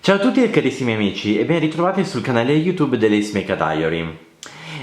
Ciao a tutti e carissimi amici e ben ritrovati sul canale YouTube dell'Ace Make a Diary.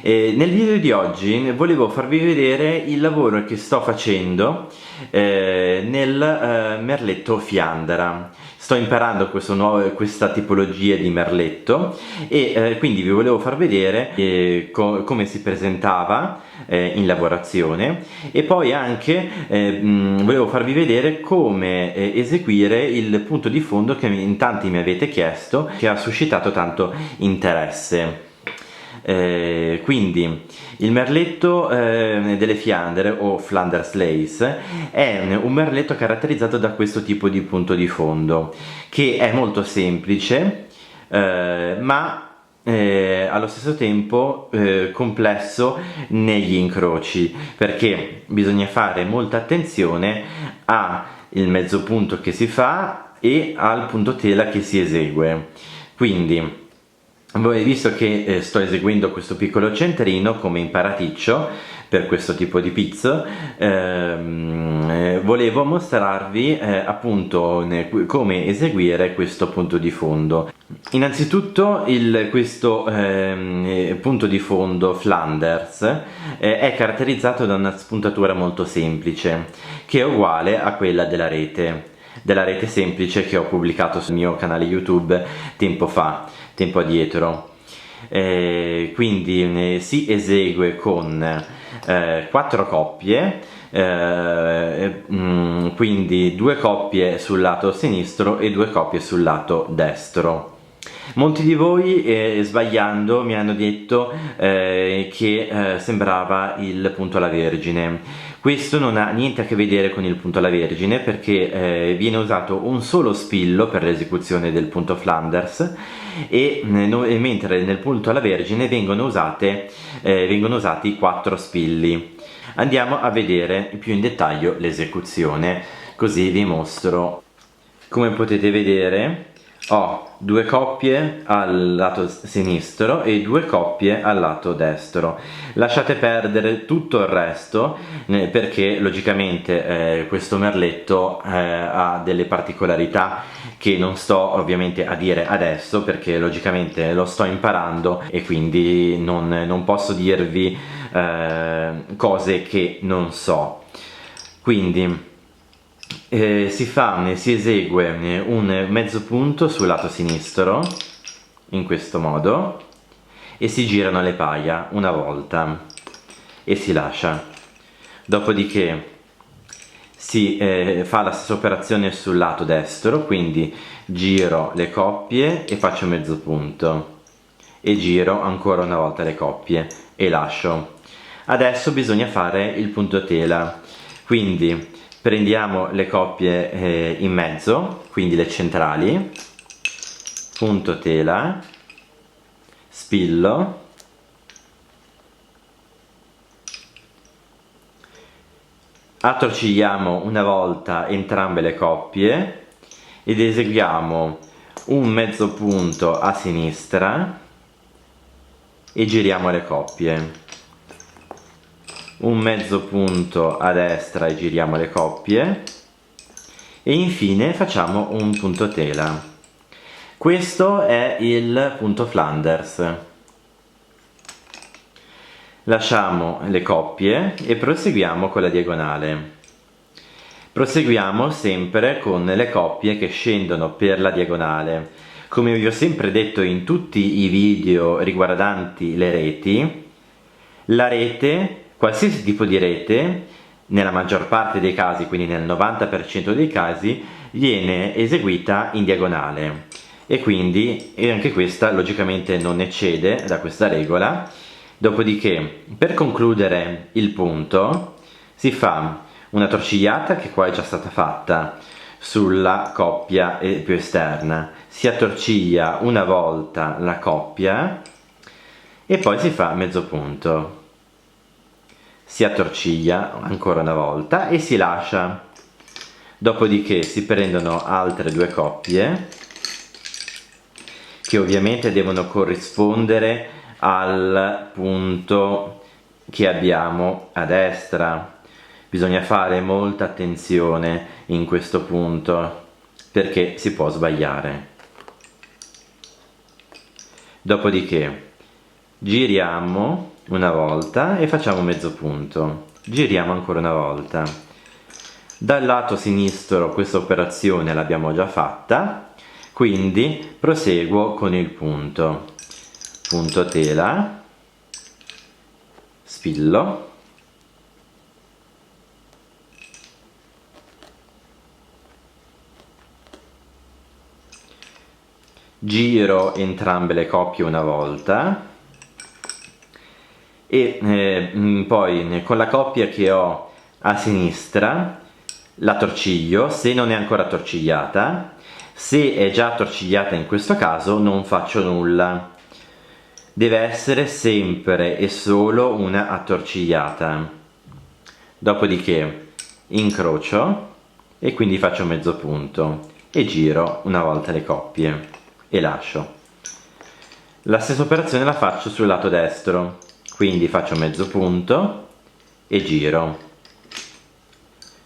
Nel video di oggi volevo farvi vedere il lavoro che sto facendo nel merletto Fiandara. Sto imparando questa tipologia di merletto e quindi vi volevo far vedere come si presentava in lavorazione e poi anche volevo farvi vedere come eseguire il punto di fondo che in tanti mi avete chiesto, che ha suscitato tanto interesse. Quindi il merletto delle Fiandre o Flanders Lace è un merletto caratterizzato da questo tipo di punto di fondo che è molto semplice ma allo stesso tempo complesso negli incroci, perché bisogna fare molta attenzione al mezzo punto che si fa e al punto tela che si esegue. Quindi visto che sto eseguendo questo piccolo centrino come imparaticcio per questo tipo di pizzo, volevo mostrarvi appunto come eseguire questo punto di fondo. Innanzitutto questo punto di fondo Flanders è caratterizzato da una spuntatura molto semplice che è uguale a quella della rete semplice che ho pubblicato sul mio canale YouTube tempo addietro. Quindi si esegue con 4 coppie, quindi 2 coppie sul lato sinistro e 2 coppie sul lato destro. Molti di voi sbagliando mi hanno detto che sembrava il punto alla Vergine. Questo non ha niente a che vedere con il punto alla Vergine, perché viene usato un solo spillo per l'esecuzione del punto Flanders e mentre nel punto alla Vergine vengono usati 4 spilli. Andiamo a vedere più in dettaglio l'esecuzione, così vi mostro. Come potete vedere ho 2 coppie al lato sinistro e 2 coppie al lato destro. Lasciate perdere tutto il resto perché logicamente questo merletto ha delle particolarità che non sto ovviamente a dire adesso, perché logicamente lo sto imparando e quindi non posso dirvi cose che non so. Quindi si esegue un mezzo punto sul lato sinistro in questo modo e si girano le paia una volta e si lascia. Dopodiché si fa la stessa operazione sul lato destro, quindi giro le coppie e faccio mezzo punto e giro ancora una volta le coppie e lascio. Adesso bisogna fare il punto tela, quindi prendiamo le coppie in mezzo, quindi le centrali, punto tela, spillo, attorcigliamo una volta entrambe le coppie ed eseguiamo un mezzo punto a sinistra e giriamo le coppie, un mezzo punto a destra e giriamo le coppie e infine facciamo un punto tela. Questo è il punto Flanders. Lasciamo le coppie e proseguiamo con la diagonale. Proseguiamo sempre con le coppie che scendono per la diagonale. Come vi ho sempre detto in tutti i video riguardanti le reti, la rete, qualsiasi tipo di rete, nella maggior parte dei casi, quindi nel 90% dei casi, viene eseguita in diagonale e quindi anche questa logicamente non eccede da questa regola. Dopodiché, per concludere il punto, si fa una torcigliata che qua è già stata fatta sulla coppia più esterna, si attorciglia una volta la coppia e poi si fa mezzo punto, si attorciglia ancora una volta e si lascia. Dopodiché si prendono altre 2 coppie che ovviamente devono corrispondere al punto che abbiamo a destra. Bisogna fare molta attenzione in questo punto perché si può sbagliare. Dopodiché giriamo una volta e facciamo mezzo punto, giriamo ancora una volta. Dal lato sinistro questa operazione l'abbiamo già fatta, quindi proseguo con il punto tela, spillo, giro entrambe le coppie una volta e poi con la coppia che ho a sinistra la torciglio se non è ancora attorcigliata. Se è già attorcigliata in questo caso non faccio nulla, deve essere sempre e solo una attorcigliata. Dopodiché incrocio e quindi faccio mezzo punto e giro una volta le coppie e lascio. La stessa operazione la faccio sul lato destro, quindi faccio mezzo punto e giro.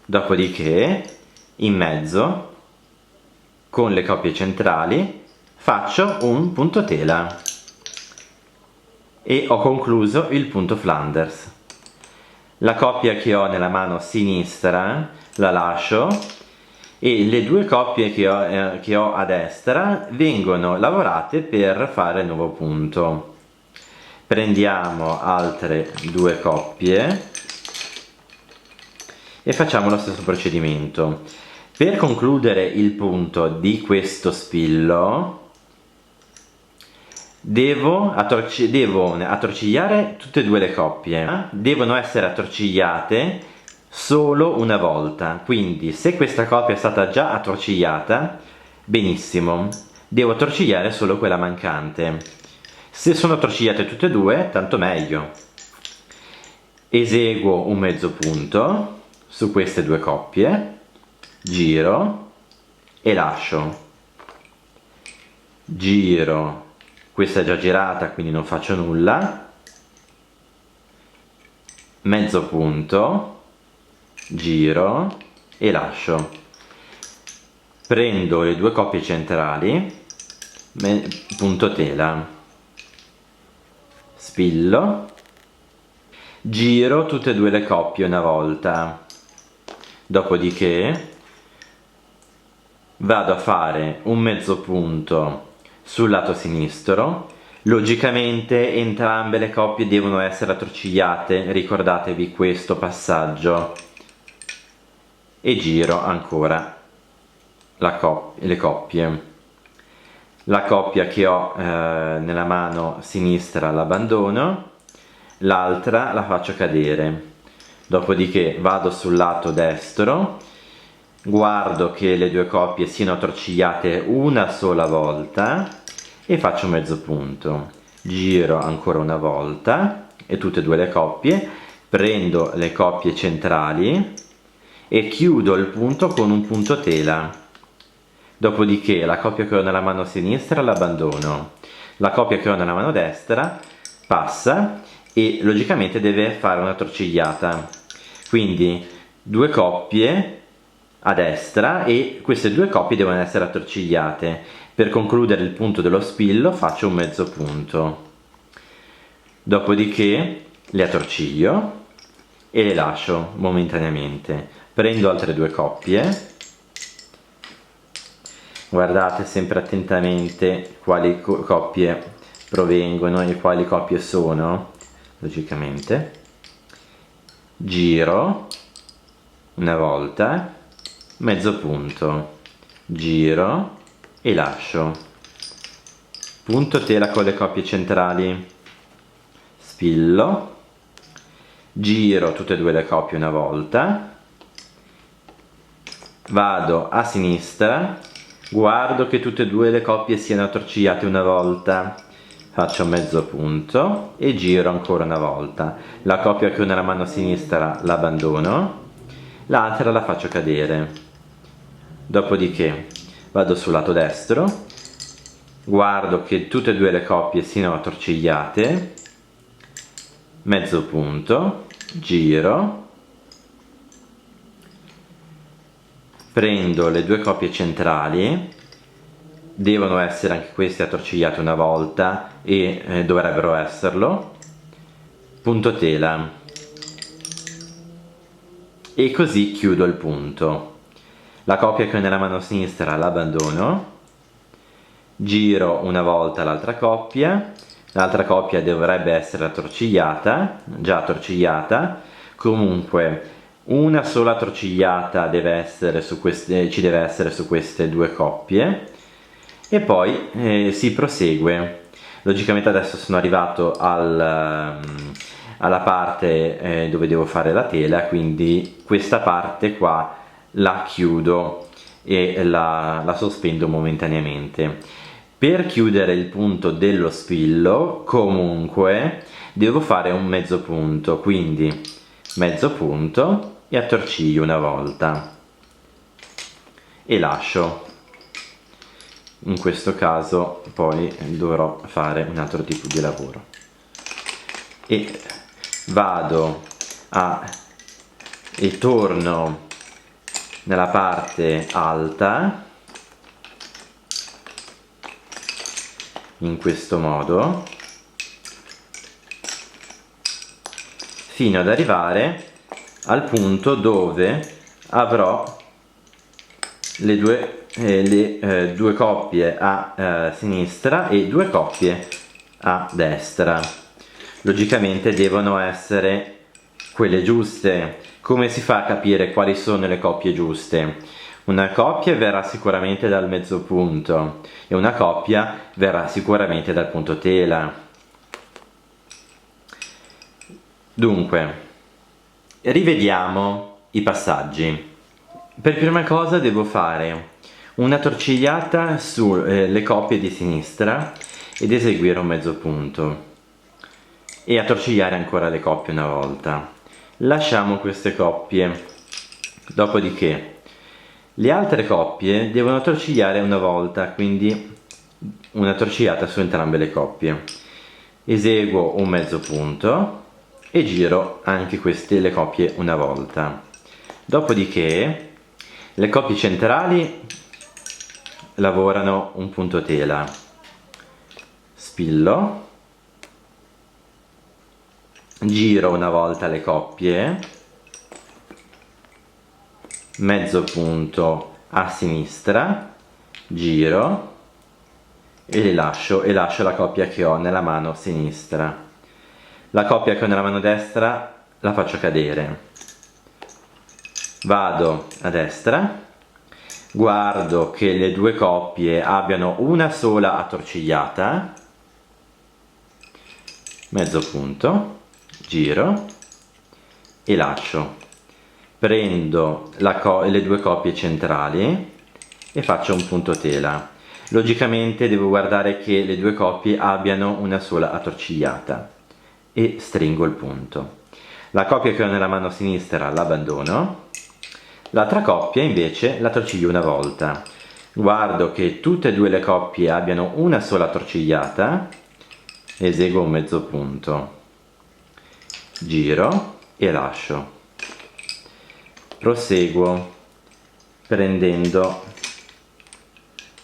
Dopodiché in mezzo con le coppie centrali faccio un punto tela e ho concluso il punto Flanders. La coppia che ho nella mano sinistra la lascio e le due coppie che ho a destra vengono lavorate per fare il nuovo punto. Prendiamo altre due coppie e facciamo lo stesso procedimento. Per concludere il punto di questo spillo devo attorcigliare tutte e due le coppie, devono essere attorcigliate solo una volta, quindi se questa coppia è stata già attorcigliata, benissimo, devo attorcigliare solo quella mancante. Se sono attorcigliate tutte e due, tanto meglio. Eseguo un mezzo punto su queste due coppie, giro e lascio, giro, questa è già girata quindi non faccio nulla, mezzo punto, giro e lascio, prendo le due coppie centrali, punto tela, spillo, giro tutte e due le coppie una volta, dopodiché vado a fare un mezzo punto sul lato sinistro. Logicamente entrambe le coppie devono essere attorcigliate, ricordatevi questo passaggio, e giro ancora le coppie. La coppia che ho nella mano sinistra l'abbandono, l'altra la faccio cadere, dopodiché vado sul lato destro, guardo che le due coppie siano attorcigliate una sola volta e faccio mezzo punto, giro ancora una volta e tutte e due le coppie, prendo le coppie centrali e chiudo il punto con un punto tela. Dopodiché la coppia che ho nella mano sinistra l'abbandono, la coppia che ho nella mano destra passa e logicamente deve fare una torcigliata, quindi due coppie a destra e queste due coppie devono essere attorcigliate. Per concludere il punto dello spillo faccio un mezzo punto, dopodiché le attorciglio e le lascio momentaneamente. Prendo altre due coppie, guardate sempre attentamente quali coppie provengono e quali coppie sono, logicamente, giro una volta, mezzo punto, giro e lascio, punto tela con le coppie centrali, spillo, giro tutte e due le coppie una volta, vado a sinistra, guardo che tutte e due le coppie siano attorcigliate una volta, faccio mezzo punto e giro ancora una volta. La coppia che ho nella mano sinistra l'abbandono, l'altra la faccio cadere, dopodiché vado sul lato destro, guardo che tutte e due le coppie siano attorcigliate, mezzo punto, giro, prendo le due coppie centrali, devono essere anche questi attorcigliati una volta e dovrebbero esserlo. Punto tela, e così chiudo il punto. La coppia che ho nella mano sinistra l'abbandono, giro una volta l'altra coppia dovrebbe essere attorcigliata, già attorcigliata, comunque una sola attorcigliata deve essere su queste, ci deve essere su queste due coppie, e poi si prosegue. Logicamente adesso sono arrivato alla parte dove devo fare la tela, quindi questa parte qua la chiudo e la sospendo momentaneamente. Per chiudere il punto dello spillo comunque devo fare un mezzo punto, quindi mezzo punto e attorciglio una volta e lascio. In questo caso poi dovrò fare un altro tipo di lavoro e vado e torno nella parte alta in questo modo fino ad arrivare al punto dove avrò le due coppie a sinistra e due coppie a destra. Logicamente devono essere quelle giuste. Come si fa a capire quali sono le coppie giuste? Una coppia verrà sicuramente dal mezzo punto e una coppia verrà sicuramente dal punto tela. Dunque, rivediamo i passaggi. Per prima cosa devo fare una torcigliata sulle coppie di sinistra ed eseguire un mezzo punto e attorcigliare ancora le coppie una volta. Lasciamo queste coppie, dopodiché le altre coppie devono torcigliare una volta, quindi una torcigliata su entrambe le coppie. Eseguo un mezzo punto e giro anche le coppie una volta. Dopodiché le coppie centrali lavorano un punto tela, spillo, giro una volta le coppie, mezzo punto a sinistra, giro e le lascio, e lascio la coppia che ho nella mano sinistra. La coppia che ho nella mano destra la faccio cadere, vado a destra, guardo che le due coppie abbiano una sola attorcigliata, mezzo punto, giro e lascio. Prendo le due coppie centrali e faccio un punto tela. Logicamente devo guardare che le due coppie abbiano una sola attorcigliata e stringo il punto. La coppia che ho nella mano sinistra l'abbandono, l'altra coppia invece la torciglio una volta. Guardo che tutte e due le coppie abbiano una sola torcigliata, eseguo un mezzo punto, giro e lascio. Proseguo prendendo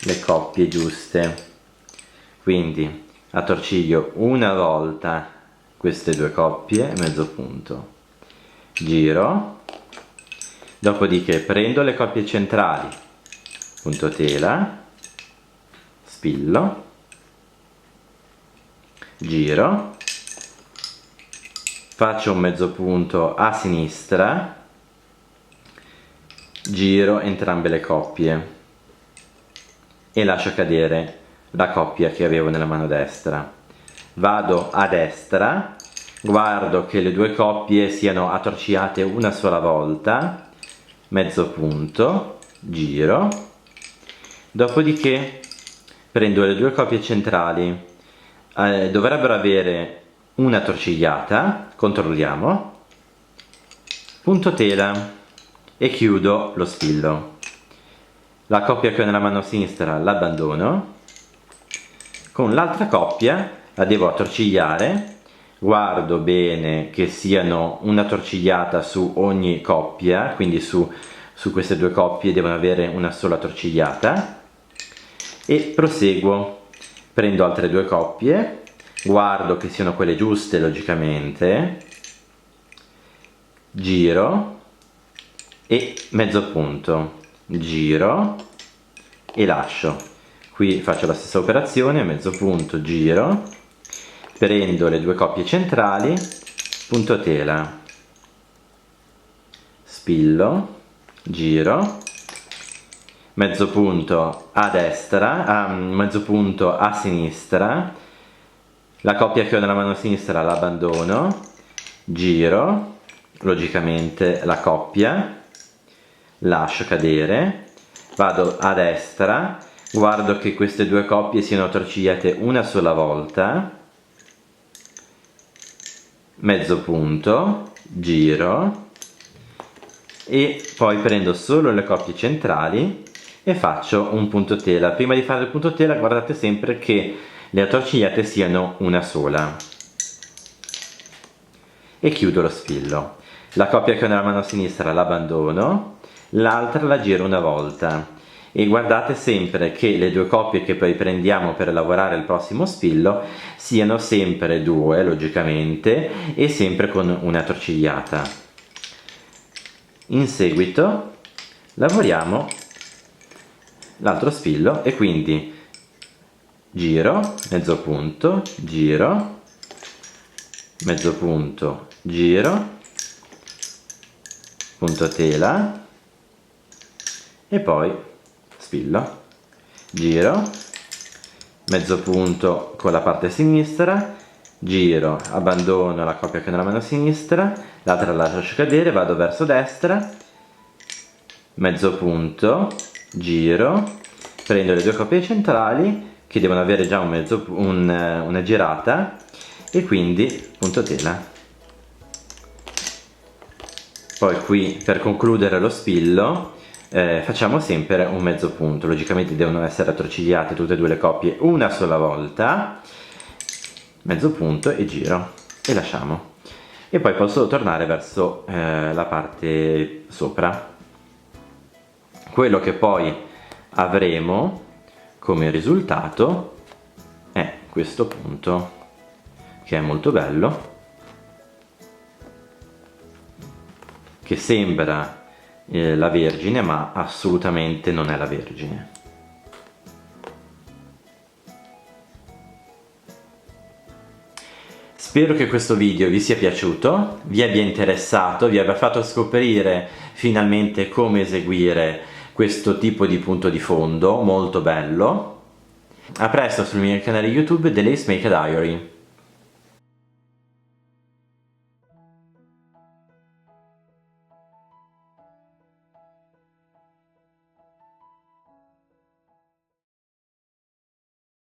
le coppie giuste, quindi attorciglio una volta queste due coppie, mezzo punto, giro, dopodiché prendo le coppie centrali, punto tela, spillo, giro, faccio un mezzo punto a sinistra, giro entrambe le coppie e lascio cadere la coppia che avevo nella mano destra. Vado a destra, guardo che le due coppie siano attorcigliate una sola volta, mezzo punto, giro, dopodiché prendo le due coppie centrali, dovrebbero avere una torcigliata, controlliamo, punto tela e chiudo lo spillo. La coppia che ho nella mano sinistra l'abbandono, con l'altra coppia la devo attorcigliare, guardo bene che siano una torcigliata su ogni coppia, quindi su queste due coppie devono avere una sola torcigliata, e proseguo. Prendo altre due coppie, guardo che siano quelle giuste logicamente, giro e mezzo punto, giro e lascio. Qui faccio la stessa operazione, mezzo punto, giro, prendo le due coppie centrali, punto tela, spillo, giro, mezzo punto a destra, mezzo punto a sinistra, la coppia che ho nella mano sinistra l'abbandono, giro, logicamente la coppia, lascio cadere, vado a destra, guardo che queste due coppie siano attorcigliate una sola volta, mezzo punto, giro e poi prendo solo le coppie centrali e faccio un punto tela. Prima di fare il punto tela guardate sempre che le attorcigliate siano una sola e chiudo lo spillo. La coppia che ho nella mano sinistra l'abbandono, l'altra la giro una volta e guardate sempre che le due coppie che poi prendiamo per lavorare il prossimo spillo siano sempre due logicamente e sempre con una attorcigliata. In seguito lavoriamo l'altro spillo e quindi giro, mezzo punto, giro, mezzo punto, giro, punto tela e poi spillo, giro, mezzo punto con la parte sinistra, giro, abbandono la coppia che ho nella mano sinistra, l'altra la lascio cadere, vado verso destra, mezzo punto, giro, prendo le due coppie centrali che devono avere già una girata e quindi punto tela. Poi qui per concludere lo spillo facciamo sempre un mezzo punto, logicamente devono essere attorcigliate tutte e due le coppie una sola volta, mezzo punto e giro e lasciamo e poi posso tornare verso la parte sopra. Quello che poi avremo come risultato è questo punto che è molto bello, che sembra la Vergine ma assolutamente non è la Vergine. Spero che questo video vi sia piaciuto, vi abbia interessato, vi abbia fatto scoprire finalmente come eseguire questo tipo di punto di fondo molto bello. A presto sul mio canale YouTube The Lace Maker Diary.